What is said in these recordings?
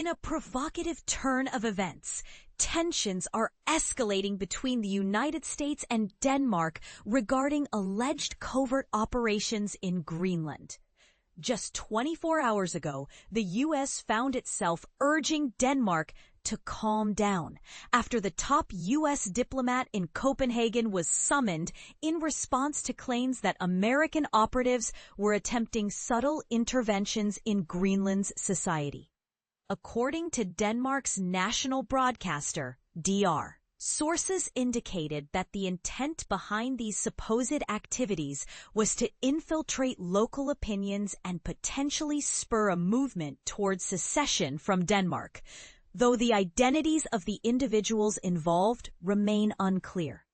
In a provocative turn of events, tensions are escalating between the United States and Denmark regarding alleged covert operations in Greenland. Just 24 hours ago, the U.S. found itself urging Denmark to calm down after the top U.S. diplomat in Copenhagen was summoned in response to claims that American operatives were attempting subtle interventions in Greenland's society. According to Denmark's national broadcaster, DR, sources indicated that the intent behind these supposed activities was to infiltrate local opinions and potentially spur a movement towards secession from Denmark, though the identities of the individuals involved remain unclear.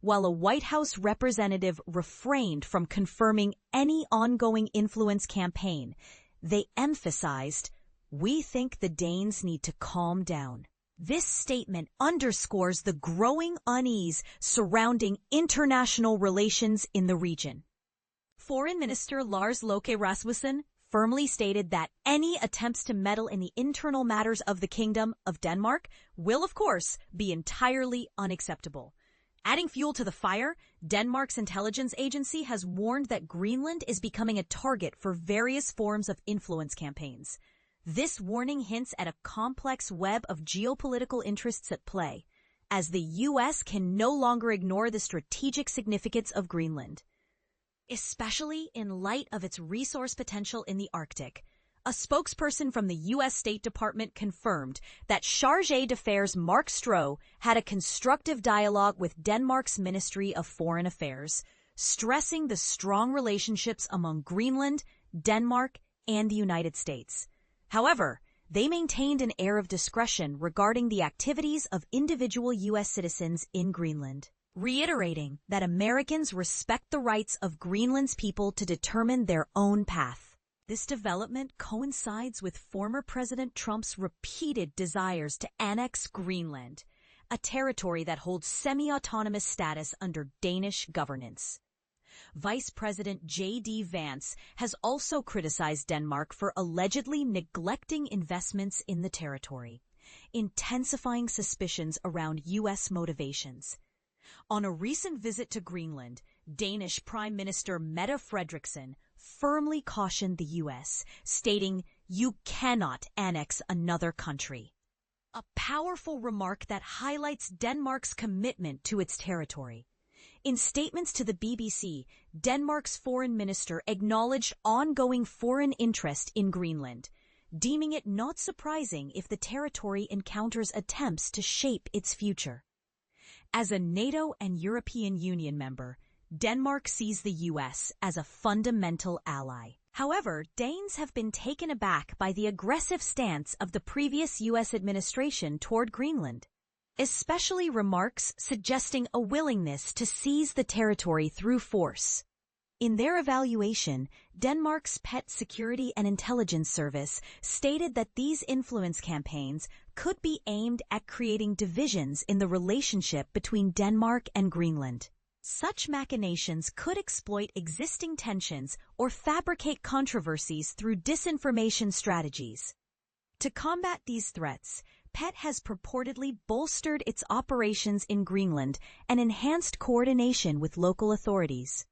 While a White House representative refrained from confirming any ongoing influence campaign, they emphasized, "We think the Danes need to calm down." This statement underscores the growing unease surrounding international relations in the region. Foreign Minister Lars Løkke Rasmussen firmly stated that any attempts to meddle in the internal matters of the Kingdom of Denmark will, of course, be entirely unacceptable. Adding fuel to the fire, Denmark's intelligence agency has warned that Greenland is becoming a target for various forms of influence campaigns. This warning hints at a complex web of geopolitical interests at play, as the U.S. can no longer ignore the strategic significance of Greenland. Especially in light of its resource potential in the Arctic, a spokesperson from the U.S. State Department confirmed that Chargé d'Affaires Mark Stroh had a constructive dialogue with Denmark's Ministry of Foreign Affairs, stressing the strong relationships among Greenland, Denmark, and the United States. However, they maintained an air of discretion regarding the activities of individual U.S. citizens in Greenland, reiterating that Americans respect the rights of Greenland's people to determine their own path. This development coincides with former President Trump's repeated desires to annex Greenland, a territory that holds semi-autonomous status under Danish governance. Vice President J.D. Vance has also criticized Denmark for allegedly neglecting investments in the territory, intensifying suspicions around U.S. motivations. On a recent visit to Greenland, Danish Prime Minister Mette Frederiksen firmly cautioned the U.S., stating, "You cannot annex another country." A powerful remark that highlights Denmark's commitment to its territory. In statements to the BBC, Denmark's foreign minister acknowledged ongoing foreign interest in Greenland, deeming it not surprising if the territory encounters attempts to shape its future. As a NATO and European Union member, Denmark sees the U.S. as a fundamental ally. However, Danes have been taken aback by the aggressive stance of the previous U.S. administration toward Greenland, especially remarks suggesting a willingness to seize the territory through force. In their evaluation, Denmark's Pet Security and Intelligence Service stated that these influence campaigns could be aimed at creating divisions in the relationship between Denmark and Greenland. Such machinations could exploit existing tensions or fabricate controversies through disinformation strategies. To combat these threats, PET has purportedly bolstered its operations in Greenland and enhanced coordination with local authorities.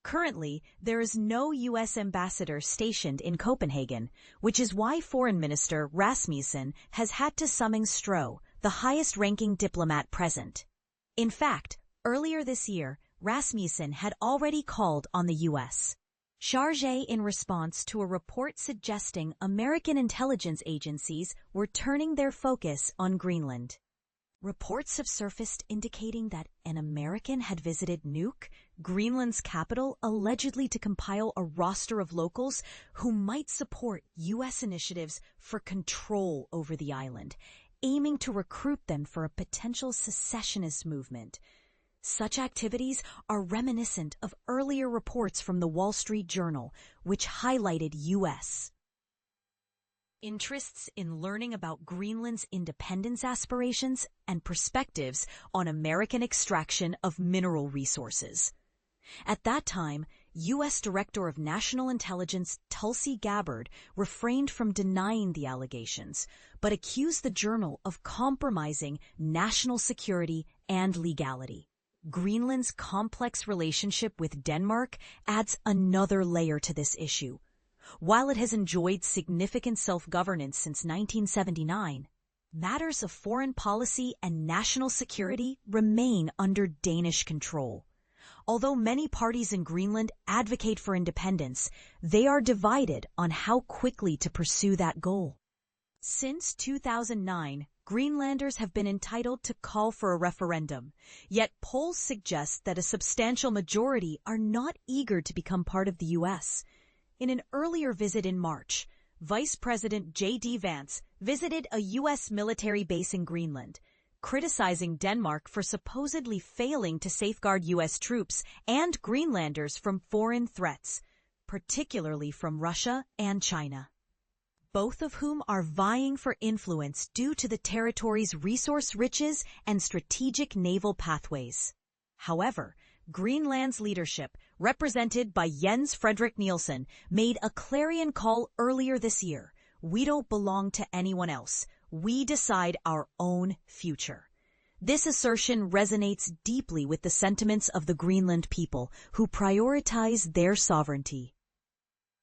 Currently, there is no U.S. ambassador stationed in Copenhagen, which is why Foreign Minister Rasmussen has had to summon Stroh, the highest-ranking diplomat present. In fact, earlier this year, Rasmussen had already called on the U.S. Chargé in response to a report suggesting American intelligence agencies were turning their focus on Greenland. Reports have surfaced indicating that an American had visited Nuuk, Greenland's capital, allegedly to compile a roster of locals who might support U.S. initiatives for control over the island, aiming to recruit them for a potential secessionist movement. Such activities are reminiscent of earlier reports from the Wall Street Journal, which highlighted U.S. interests in learning about Greenland's independence aspirations and perspectives on American extraction of mineral resources. At that time, U.S. Director of National Intelligence Tulsi Gabbard refrained from denying the allegations, but accused the journal of compromising national security and legality. Greenland's complex relationship with Denmark adds another layer to this issue. While it has enjoyed significant self-governance since 1979, matters of foreign policy and national security remain under Danish control. Although many parties in Greenland advocate for independence, they are divided on how quickly to pursue that goal. Since 2009, Greenlanders have been entitled to call for a referendum, yet polls suggest that a substantial majority are not eager to become part of the U.S. In an earlier visit in March, Vice President J.D. Vance visited a U.S. military base in Greenland, criticizing Denmark for supposedly failing to safeguard U.S. troops and Greenlanders from foreign threats, particularly from Russia and China, both of whom are vying for influence due to the territory's resource riches and strategic naval pathways. However, Greenland's leadership, represented by Jens Frederik Nielsen, made a clarion call earlier this year. We don't belong to anyone else. We decide our own future. This assertion resonates deeply with the sentiments of the Greenland people, who prioritize their sovereignty.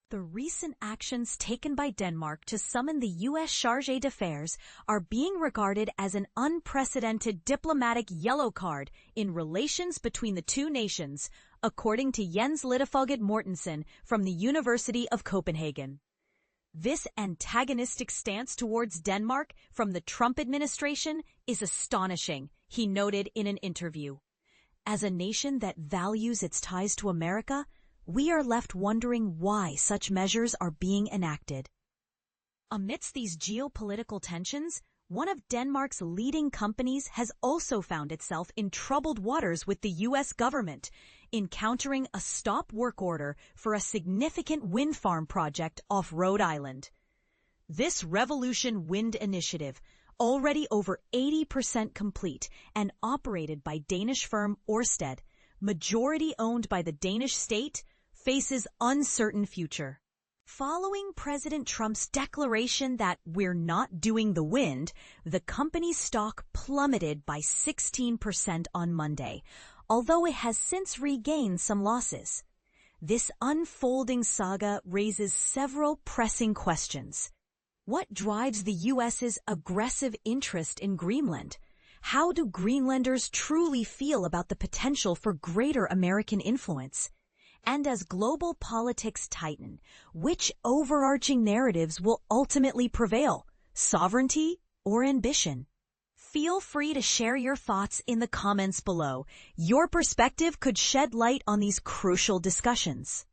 The recent actions taken by Denmark to summon the U.S. Chargé d'Affaires are being regarded as an unprecedented diplomatic yellow card in relations between the two nations, according to Jens Lidefoget Mortensen from the University of Copenhagen. This antagonistic stance towards Denmark from the Trump administration is astonishing, he noted in an interview. As a nation that values its ties to America, we are left wondering why such measures are being enacted. Amidst these geopolitical tensions, one of Denmark's leading companies has also found itself in troubled waters with the U.S. government, encountering a stop work order for a significant wind farm project off Rhode Island. This Revolution Wind initiative, already over 80% complete and operated by Danish firm Ørsted, majority owned by the Danish state, faces uncertain future. Following President Trump's declaration that we're not doing the wind, the company's stock plummeted by 16% on Monday, although it has since regained some losses. This unfolding saga raises several pressing questions. What drives the U.S.'s aggressive interest in Greenland? How do Greenlanders truly feel about the potential for greater American influence? And as global politics tighten, which overarching narratives will ultimately prevail, sovereignty or ambition? Feel free to share your thoughts in the comments below. Your perspective could shed light on these crucial discussions.